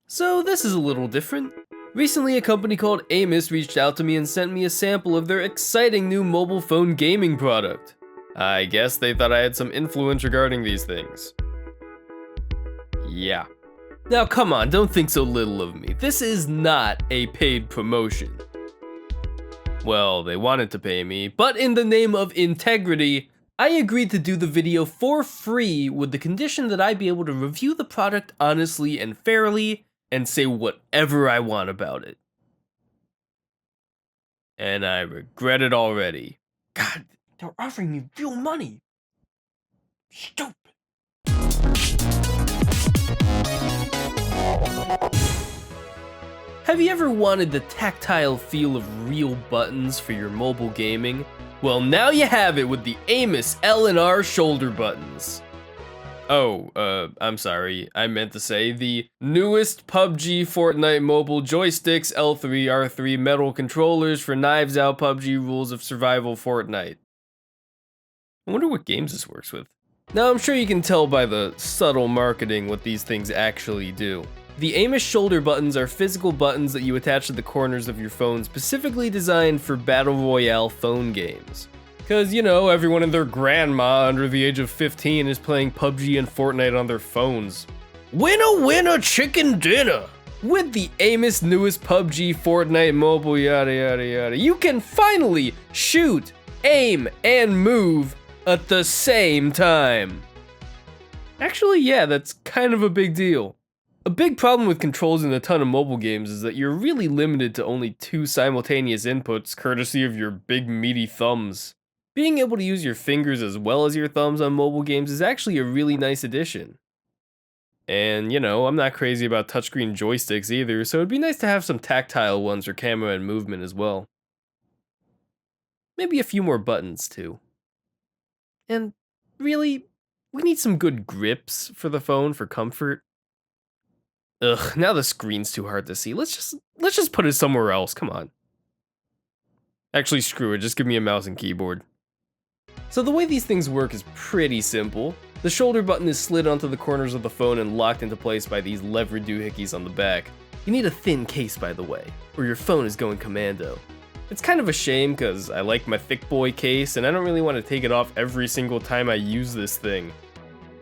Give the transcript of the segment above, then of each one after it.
So this is a little different. Recently, a company called Aimus reached out to me and sent me a sample of their exciting new mobile phone gaming product. I guess they thought I had some influence regarding these things. Yeah. Now come on, don't think so little of me. This is not a paid promotion. Well, they wanted to pay me, but in the name of integrity, I agreed to do the video for free with the condition that I be able to review the product honestly and fairly and say whatever I want about it. And I regret it already. God, they're offering me real money. Stupid. Have you ever wanted the tactile feel of real buttons for your mobile gaming? Well, now you have it with the Aimus L&R shoulder buttons. Oh, I'm sorry, I meant to say the newest PUBG Fortnite mobile joysticks L3 R3 metal controllers for Knives Out PUBG Rules of Survival Fortnite. I wonder what games this works with. Now I'm sure you can tell by the subtle marketing what these things actually do. The Aimus shoulder buttons are physical buttons that you attach to the corners of your phone specifically designed for battle royale phone games. Cause you know, everyone and their grandma under the age of 15 is playing PUBG and Fortnite on their phones. Winner winner chicken dinner! With the Aimus newest PUBG Fortnite mobile yada yada yada, you can finally shoot, aim, and move at the same time. Actually, yeah, that's kind of a big deal. A big problem with controls in a ton of mobile games is that you're really limited to only 2 simultaneous inputs courtesy of your big meaty thumbs. Being able to use your fingers as well as your thumbs on mobile games is actually a really nice addition. And you know, I'm not crazy about touchscreen joysticks either, so it'd be nice to have some tactile ones for camera and movement as well. Maybe a few more buttons too. And really, we need some good grips for the phone for comfort. Ugh, now the screen's too hard to see. Let's just put it somewhere else, come on. Actually, screw it, just give me a mouse and keyboard. So the way these things work is pretty simple. The shoulder button is slid onto the corners of the phone and locked into place by these lever doohickeys on the back. You need a thin case, by the way, or your phone is going commando. It's kind of a shame because I like my thick boy case and I don't really want to take it off every single time I use this thing.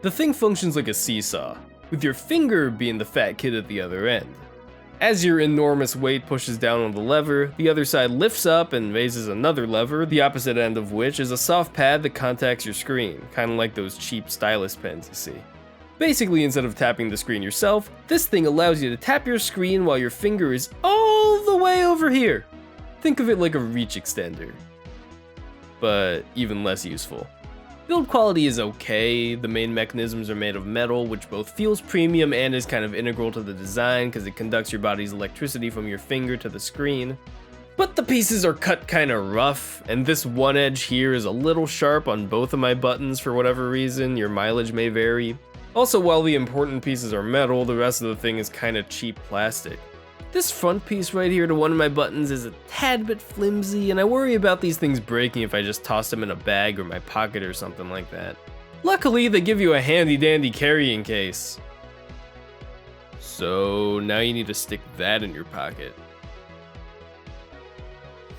The thing functions like a seesaw, with your finger being the fat kid at the other end. As your enormous weight pushes down on the lever, the other side lifts up and raises another lever, the opposite end of which is a soft pad that contacts your screen, kind of like those cheap stylus pens you see. Basically, instead of tapping the screen yourself, this thing allows you to tap your screen while your finger is all the way over here. Think of it like a reach extender, but even less useful. Build quality is okay, the main mechanisms are made of metal, which both feels premium and is kind of integral to the design because it conducts your body's electricity from your finger to the screen. But the pieces are cut kinda rough, and this one edge here is a little sharp on both of my buttons for whatever reason, your mileage may vary. Also, while the important pieces are metal, the rest of the thing is kinda cheap plastic. This front piece right here to one of my buttons is a tad bit flimsy, and I worry about these things breaking if I just toss them in a bag or my pocket or something like that. Luckily, they give you a handy dandy carrying case. So now you need to stick that in your pocket.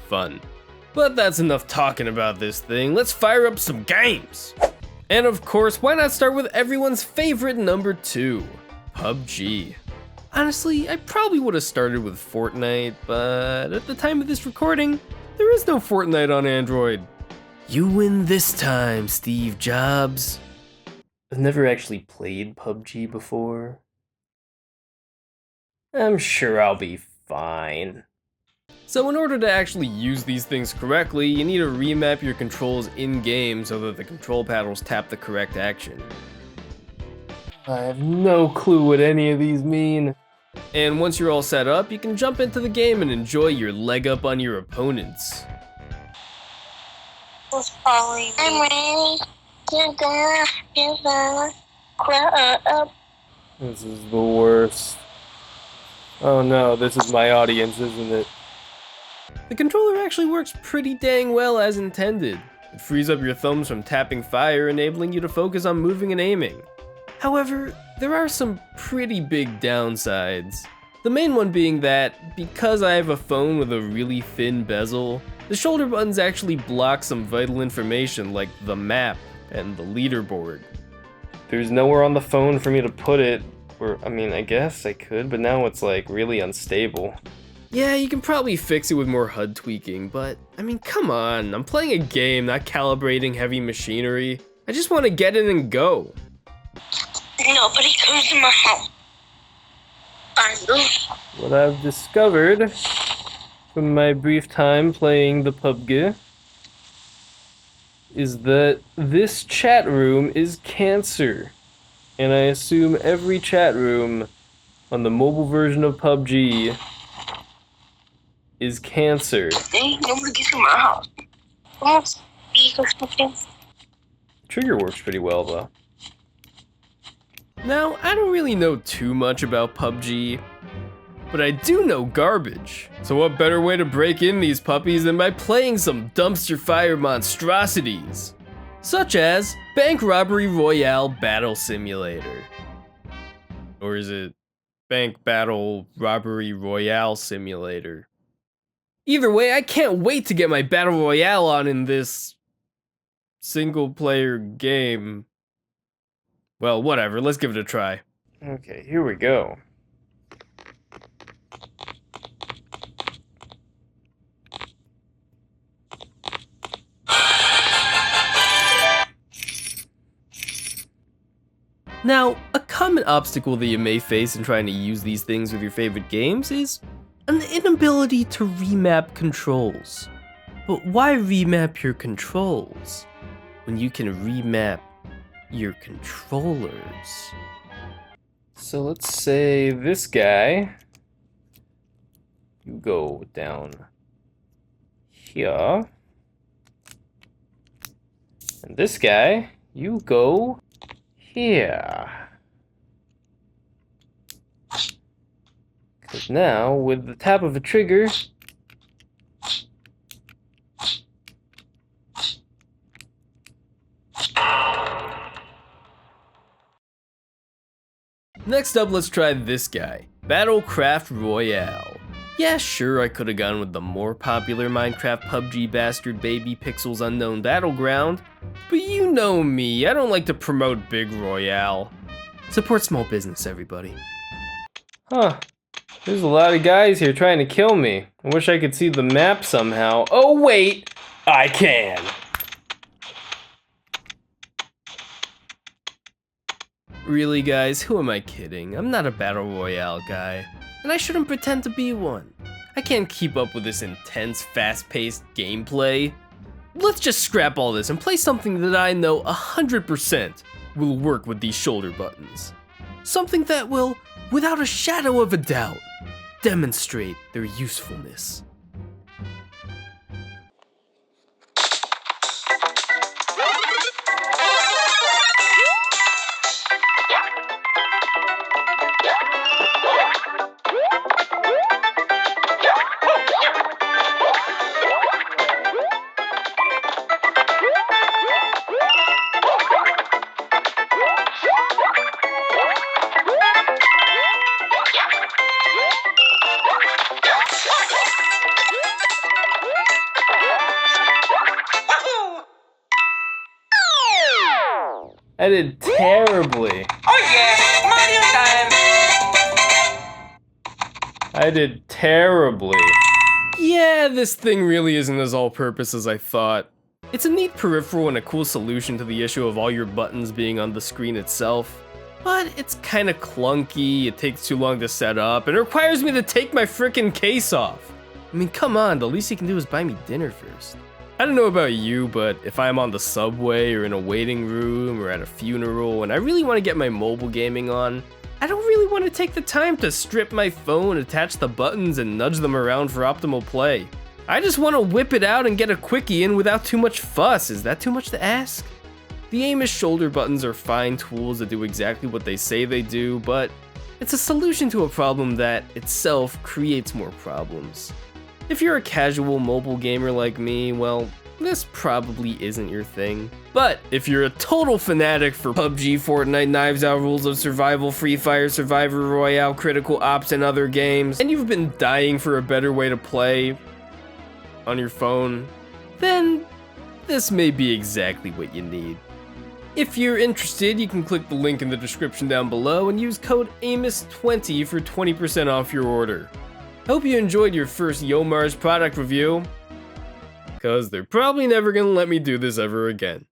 Fun. But that's enough talking about this thing, let's fire up some games! And of course, why not start with everyone's favorite number 2, PUBG. Honestly, I probably would have started with Fortnite, but at the time of this recording, there is no Fortnite on Android. You win this time, Steve Jobs. I've never actually played PUBG before. I'm sure I'll be fine. So in order to actually use these things correctly, you need to remap your controls in-game so that the control paddles tap the correct action. I have no clue what any of these mean. And once you're all set up, you can jump into the game and enjoy your leg up on your opponents. I'm ready to go, up. This is the worst. Oh no, this is my audience, isn't it? The controller actually works pretty dang well as intended. It frees up your thumbs from tapping fire, enabling you to focus on moving and aiming. However, there are some pretty big downsides. The main one being that, because I have a phone with a really thin bezel, the shoulder buttons actually block some vital information like the map and the leaderboard. There's nowhere on the phone for me to put it, or I mean, I guess I could, but now it's like really unstable. Yeah, you can probably fix it with more HUD tweaking, but I mean, come on, I'm playing a game, not calibrating heavy machinery. I just want to get in and go. Nobody comes to my house. What I've discovered from my brief time playing the PUBG is that this chat room is cancer. And I assume every chat room on the mobile version of PUBG is cancer. Nobody gets to my house. Almost speak or something. Trigger works pretty well though. Now, I don't really know too much about PUBG, but I do know garbage. So what better way to break in these puppies than by playing some dumpster fire monstrosities, such as Bank Robbery Royale Battle Simulator. Or is it Bank Battle Robbery Royale Simulator? Either way, I can't wait to get my Battle Royale on in this single-player game. Well, whatever, let's give it a try. Okay, here we go. Now, a common obstacle that you may face in trying to use these things with your favorite games is an inability to remap controls. But why remap your controls when you can remap your controllers? So let's say this guy, you go down here, and this guy, you go here. Because now, with the tap of a trigger, next up, let's try this guy, Battlecraft Royale. Yeah, sure, I could have gone with the more popular Minecraft PUBG bastard baby Pixels Unknown Battleground, but you know me, I don't like to promote big Royale. Support small business, everybody. Huh, there's a lot of guys here trying to kill me. I wish I could see the map somehow. Oh wait, I can. Really guys, who am I kidding? I'm not a Battle Royale guy, and I shouldn't pretend to be one. I can't keep up with this intense, fast-paced gameplay. Let's just scrap all this and play something that I know 100% will work with these shoulder buttons. Something that will, without a shadow of a doubt, demonstrate their usefulness. I did terribly. Oh yeah, Mario time. I did terribly. Yeah, this thing really isn't as all-purpose as I thought. It's a neat peripheral and a cool solution to the issue of all your buttons being on the screen itself, but it's kinda clunky, it takes too long to set up, and it requires me to take my frickin' case off. I mean, come on, the least you can do is buy me dinner first. I don't know about you, but if I'm on the subway or in a waiting room or at a funeral and I really want to get my mobile gaming on, I don't really want to take the time to strip my phone, attach the buttons, and nudge them around for optimal play. I just want to whip it out and get a quickie in without too much fuss. Is that too much to ask? The Aimus shoulder buttons are fine tools that do exactly what they say they do, but it's a solution to a problem that itself creates more problems. If you're a casual mobile gamer like me, well, this probably isn't your thing. But if you're a total fanatic for PUBG, Fortnite, Knives Out, Rules of Survival, Free Fire, Survivor, Royale, Critical Ops, and other games, and you've been dying for a better way to play on your phone, then this may be exactly what you need. If you're interested, you can click the link in the description down below and use code Aimus20 for 20% off your order. Hope you enjoyed your first Yomarz product review, because they're probably never gonna let me do this ever again.